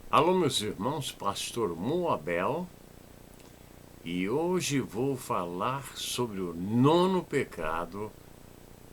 Alô, meus irmãos, pastor Moabel, e hoje vou falar sobre o nono pecado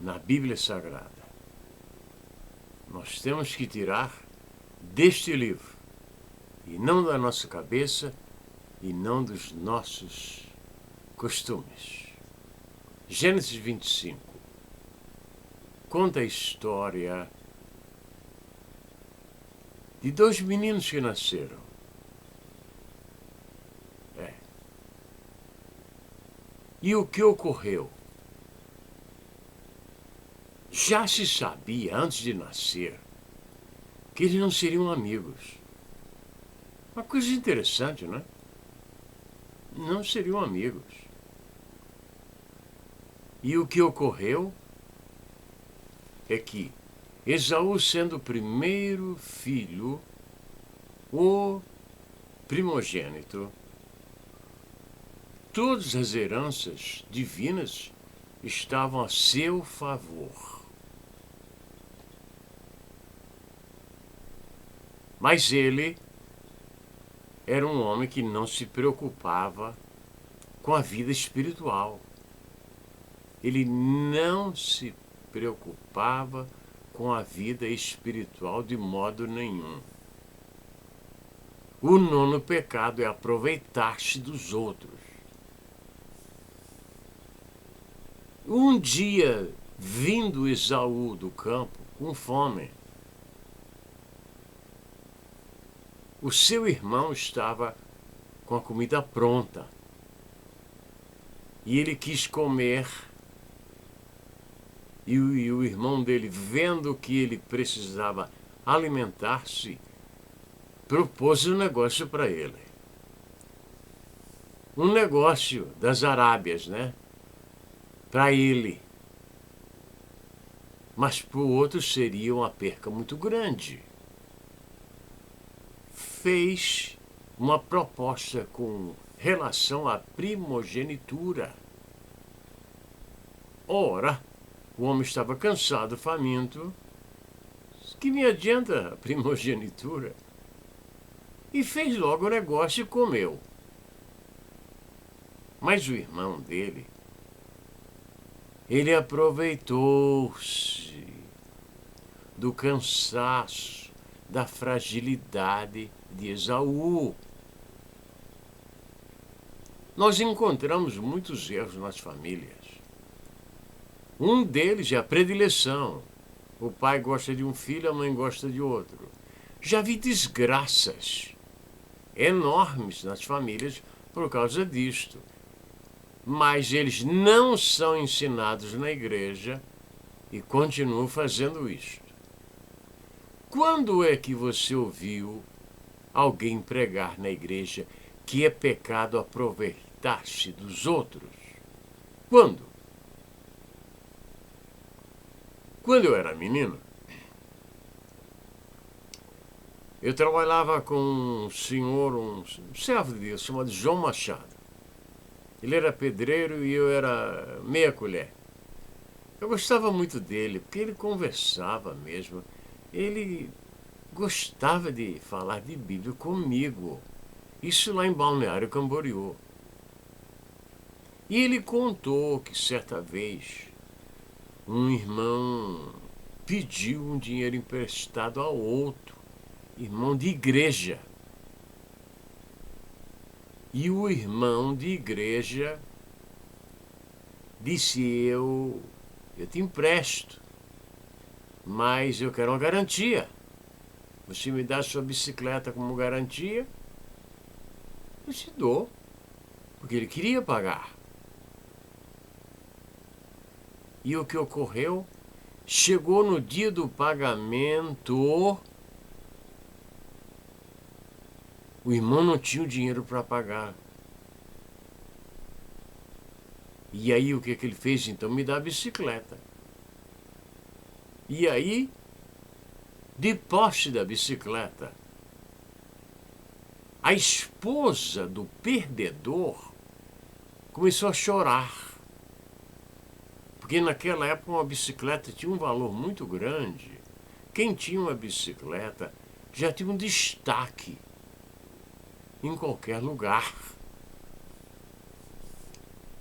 na Bíblia Sagrada. Nós temos que tirar deste livro, e não da nossa cabeça, e não dos nossos costumes. Gênesis 25 conta a história de dois meninos que nasceram. E o que ocorreu? Já se sabia, antes de nascer, que eles não seriam amigos. Uma coisa interessante, não é? Não seriam amigos. E o que ocorreu é que Esaú, sendo o primeiro filho, o primogênito, todas as heranças divinas estavam a seu favor. Mas ele era um homem que não se preocupava com a vida espiritual. Ele não se preocupava com a vida espiritual de modo nenhum. O nono pecado é aproveitar-se dos outros. Um dia, vindo Esaú do campo com fome, o seu irmão estava com a comida pronta e ele quis comer. E o irmão dele, vendo que ele precisava alimentar-se, propôs um negócio para ele. Um negócio das Arábias, né? Para ele. Mas para o outro seria uma perca muito grande. Fez uma proposta com relação à primogenitura. Ora, o homem estava cansado, faminto. Que me adianta a primogenitura? E fez logo o negócio e comeu. Mas o irmão dele, ele aproveitou-se do cansaço, da fragilidade de Esaú. Nós encontramos muitos erros nas famílias. Um deles é a predileção. O pai gosta de um filho, a mãe gosta de outro. Já vi desgraças enormes nas famílias por causa disto. Mas eles não são ensinados na igreja e continuam fazendo isto. Quando é que você ouviu alguém pregar na igreja que é pecado aproveitar-se dos outros? Quando? Quando eu era menino, eu trabalhava com um senhor, um servo de Deus, chamado João Machado. Ele era pedreiro e eu era meia colher. Eu gostava muito dele, porque ele conversava mesmo. Ele gostava de falar de Bíblia comigo. Isso lá em Balneário Camboriú. E ele contou que certa vez um irmão pediu um dinheiro emprestado a outro, irmão de igreja. E o irmão de igreja disse: eu te empresto, mas eu quero uma garantia. Você me dá sua bicicleta como garantia, eu te dou, porque ele queria pagar. E o que ocorreu? Chegou no dia do pagamento, o irmão não tinha o dinheiro para pagar. E aí o que ele fez? Então me dá a bicicleta. E aí, de posse da bicicleta, a esposa do perdedor começou a chorar. Porque naquela época uma bicicleta tinha um valor muito grande. Quem tinha uma bicicleta já tinha um destaque em qualquer lugar.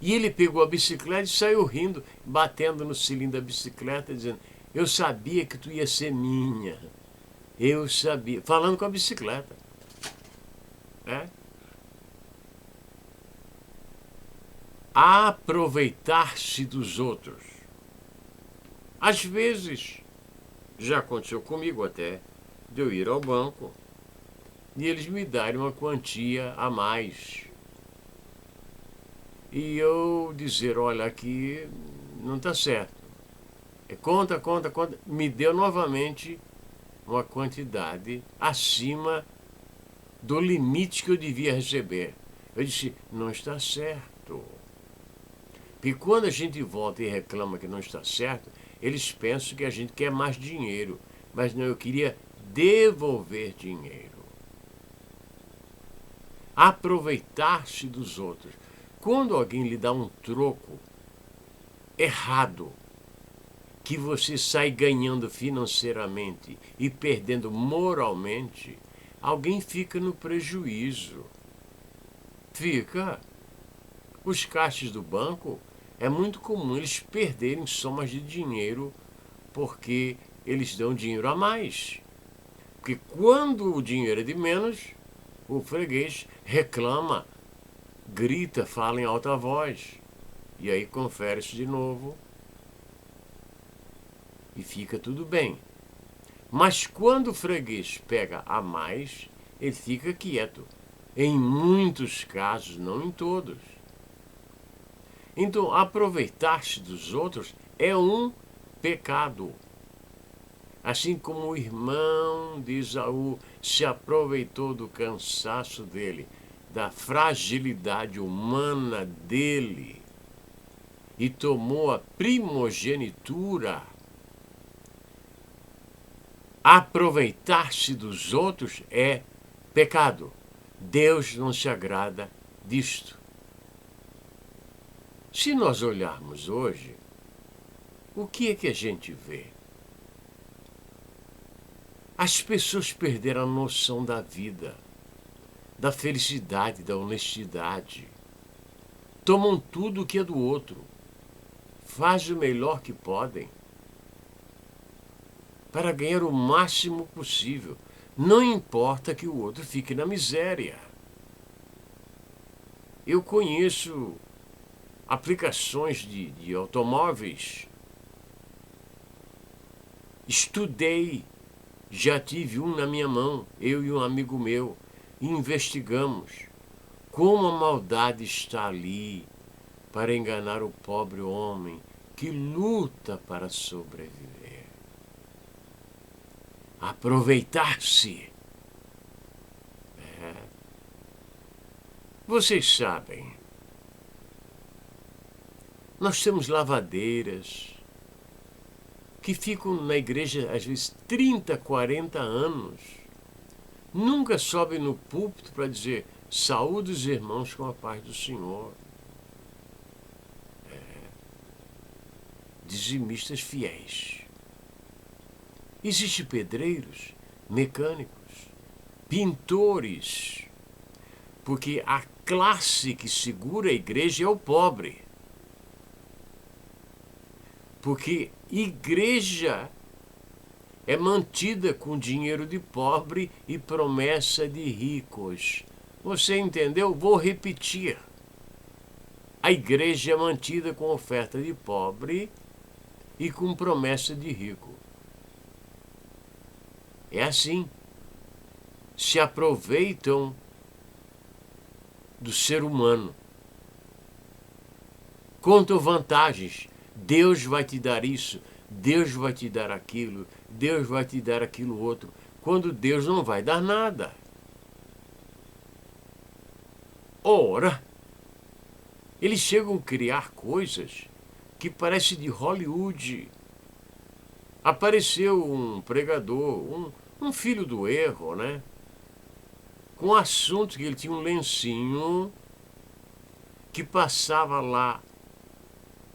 E ele pegou a bicicleta e saiu rindo, batendo no cilindro da bicicleta, dizendo: eu sabia que tu ia ser minha. Eu sabia. Falando com a bicicleta. É? Aproveitar-se dos outros. Às vezes, já aconteceu comigo até, de eu ir ao banco e eles me darem uma quantia a mais. E eu dizer: olha, aqui não está certo. Conta. Me deu novamente uma quantidade acima do limite que eu devia receber. Eu disse: não está certo. Porque quando a gente volta e reclama que não está certo, eles pensam que a gente quer mais dinheiro. Mas não, eu queria devolver dinheiro. Aproveitar-se dos outros. Quando alguém lhe dá um troco errado, que você sai ganhando financeiramente e perdendo moralmente, alguém fica no prejuízo. Fica. Os caixas do banco, é muito comum eles perderem somas de dinheiro porque eles dão dinheiro a mais. Porque quando o dinheiro é de menos, o freguês reclama, grita, fala em alta voz. E aí confere-se de novo e fica tudo bem. Mas quando o freguês pega a mais, ele fica quieto. Em muitos casos, não em todos. Então, aproveitar-se dos outros é um pecado. Assim como o irmão de Esaú se aproveitou do cansaço dele, da fragilidade humana dele, e tomou a primogenitura, aproveitar-se dos outros é pecado. Deus não se agrada disto. Se nós olharmos hoje, o que é que a gente vê? As pessoas perderam a noção da vida, da felicidade, da honestidade. Tomam tudo o que é do outro. Fazem o melhor que podem para ganhar o máximo possível. Não importa que o outro fique na miséria. Eu conheço aplicações de automóveis. Estudei, já tive um na minha mão, eu e um amigo meu, e investigamos como a maldade está ali para enganar o pobre homem que luta para sobreviver. Aproveitar-se. Vocês sabem, nós temos lavadeiras que ficam na igreja às vezes 30, 40 anos. Nunca sobem no púlpito para dizer: saúde os irmãos com a paz do Senhor. Dizimistas fiéis. Existem pedreiros, mecânicos, pintores, porque a classe que segura a igreja é o pobre. Porque igreja é mantida com dinheiro de pobre e promessa de ricos. Você entendeu? Vou repetir. A igreja é mantida com oferta de pobre e com promessa de rico. É assim. Se aproveitam do ser humano. Contam vantagens. Deus vai te dar isso, Deus vai te dar aquilo, Deus vai te dar aquilo outro, quando Deus não vai dar nada. Ora, eles chegam a criar coisas que parecem de Hollywood. Apareceu um pregador, um filho do erro, né? Com o assunto que ele tinha um lencinho que passava lá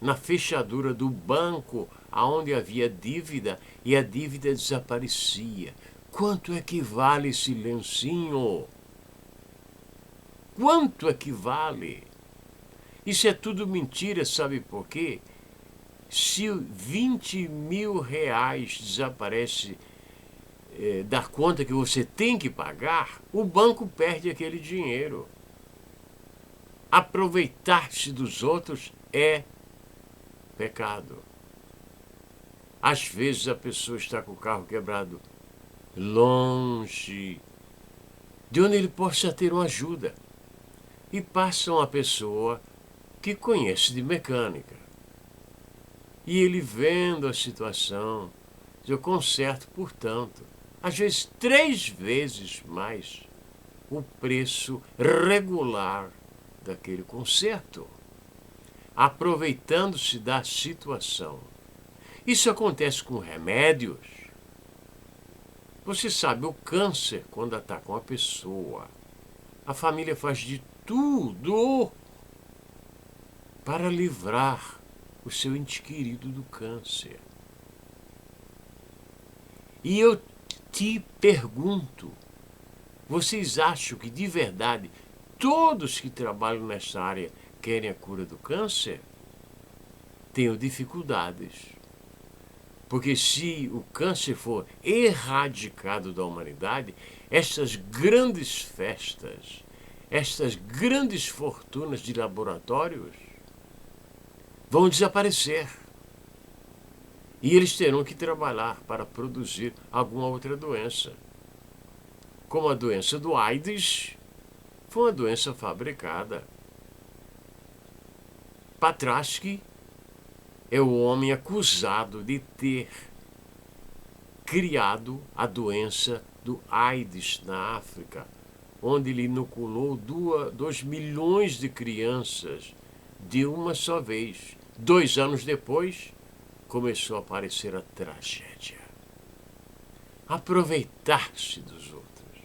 na fechadura do banco aonde havia dívida e a dívida desaparecia. Quanto equivale esse lencinho? Quanto equivale? Isso é tudo mentira, sabe por quê? Se 20 mil reais desaparece da conta que você tem que pagar, o banco perde aquele dinheiro. Aproveitar-se dos outros é pecado. Às vezes a pessoa está com o carro quebrado longe de onde ele possa ter uma ajuda. E passa uma pessoa que conhece de mecânica. E ele vendo a situação, eu conserto, portanto, às vezes 3 vezes mais o preço regular daquele conserto, aproveitando-se da situação. Isso acontece com remédios. Você sabe, o câncer, quando ataca uma pessoa, a família faz de tudo para livrar o seu ente querido do câncer. E eu te pergunto, vocês acham que de verdade todos que trabalham nessa área querem a cura do câncer? Tenho dificuldades. Porque se o câncer for erradicado da humanidade, estas grandes festas, estas grandes fortunas de laboratórios vão desaparecer. E eles terão que trabalhar para produzir alguma outra doença. Como a doença do AIDS, foi uma doença fabricada. Patraski é o homem acusado de ter criado a doença do AIDS na África, onde ele inoculou 2 milhões de crianças de uma só vez. 2 anos depois, começou a aparecer a tragédia. Aproveitar-se dos outros.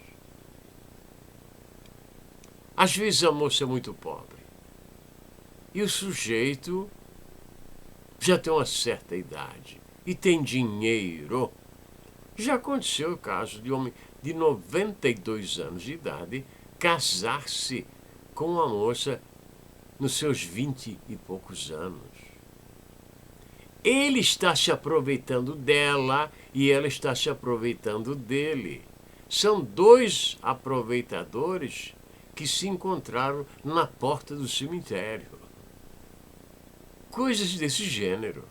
Às vezes a moça é muito pobre e o sujeito já tem uma certa idade e tem dinheiro. Já aconteceu o caso de um homem de 92 anos de idade casar-se com uma moça nos seus 20 e poucos anos. Ele está se aproveitando dela e ela está se aproveitando dele. São 2 aproveitadores que se encontraram na porta do cemitério. Coisas desse gênero.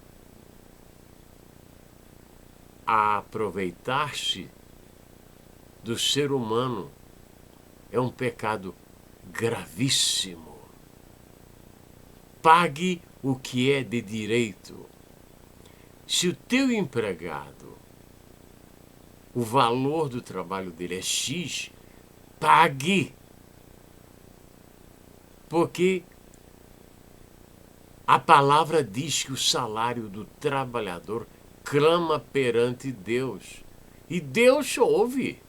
Aproveitar-se do ser humano é um pecado gravíssimo. Pague o que é de direito. Se o teu empregado, o valor do trabalho dele é X, pague. Porque a palavra diz que o salário do trabalhador clama perante Deus. E Deus ouve.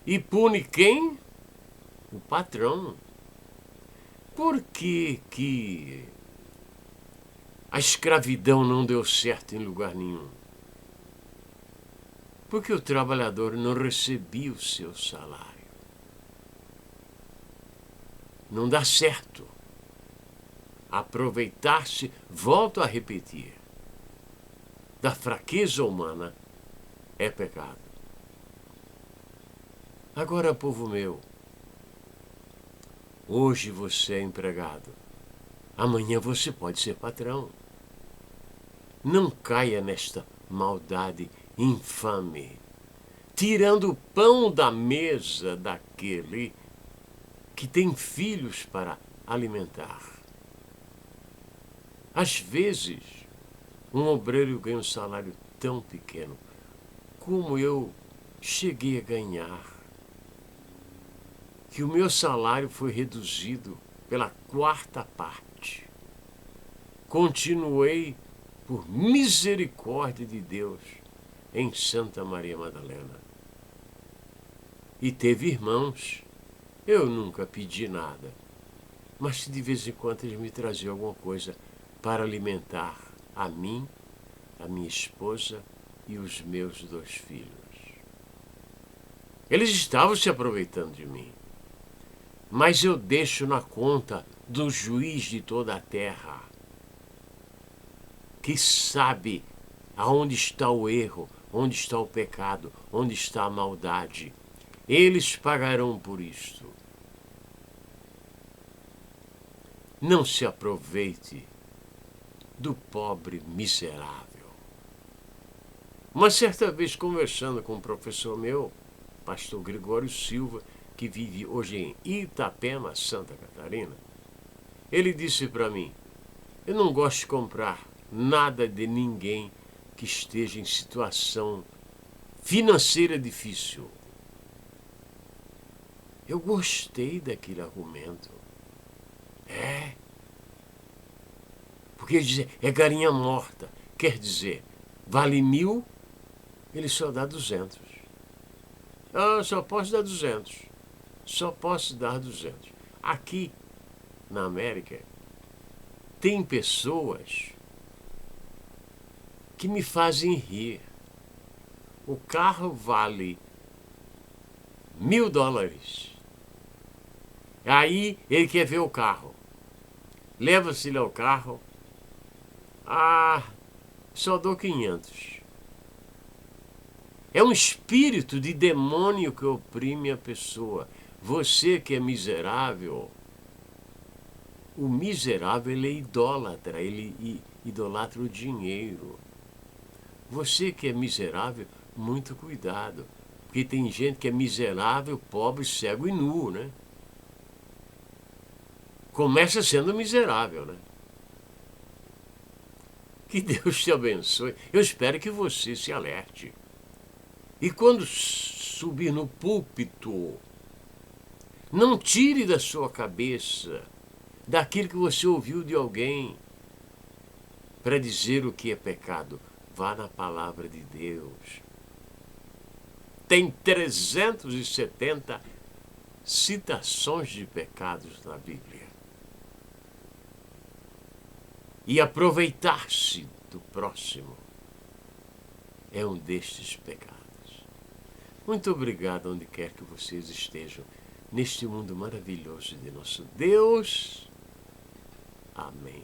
E pune quem? O patrão. Por que a escravidão não deu certo em lugar nenhum? Porque o trabalhador não recebia o seu salário. Não dá certo. Aproveitar-se, volto a repetir, da fraqueza humana é pecado. Agora, povo meu, hoje você é empregado, amanhã você pode ser patrão. Não caia nesta maldade infame, tirando o pão da mesa daquele que tem filhos para alimentar. Às vezes, um obreiro ganha um salário tão pequeno como eu cheguei a ganhar, que o meu salário foi reduzido pela 4ª parte. Continuei, por misericórdia de Deus, em Santa Maria Madalena. E teve irmãos, eu nunca pedi nada, mas de vez em quando eles me traziam alguma coisa para alimentar a mim, a minha esposa e os meus 2 filhos. Eles estavam se aproveitando de mim. Mas eu deixo na conta do juiz de toda a terra, que sabe aonde está o erro, onde está o pecado, onde está a maldade. Eles pagarão por isto. Não se aproveite do pobre miserável. Uma certa vez, conversando com um professor meu, pastor Gregório Silva, que vive hoje em Itapema, Santa Catarina, ele disse para mim: eu não gosto de comprar nada de ninguém que esteja em situação financeira difícil. Eu gostei daquele argumento. Porque ele dizia, é galinha morta. Quer dizer, vale 1.000, ele só dá 200. Eu só posso dar 200. Só posso dar 200. Aqui, na América, tem pessoas que me fazem rir. O carro vale $1.000. Aí ele quer ver o carro. Leva-se-lhe ao carro. Só dou 500. É um espírito de demônio que oprime a pessoa. Você que é miserável, o miserável ele é idólatra, ele idolatra o dinheiro. Você que é miserável, muito cuidado. Porque tem gente que é miserável, pobre, cego e nu, né? Começa sendo miserável, né? Que Deus te abençoe. Eu espero que você se alerte. E quando subir no púlpito, não tire da sua cabeça daquilo que você ouviu de alguém para dizer o que é pecado. Vá na palavra de Deus. Tem 370 citações de pecados na Bíblia. E aproveitar-se do próximo é um destes pecados. Muito obrigado onde quer que vocês estejam neste mundo maravilhoso de nosso Deus. Amém.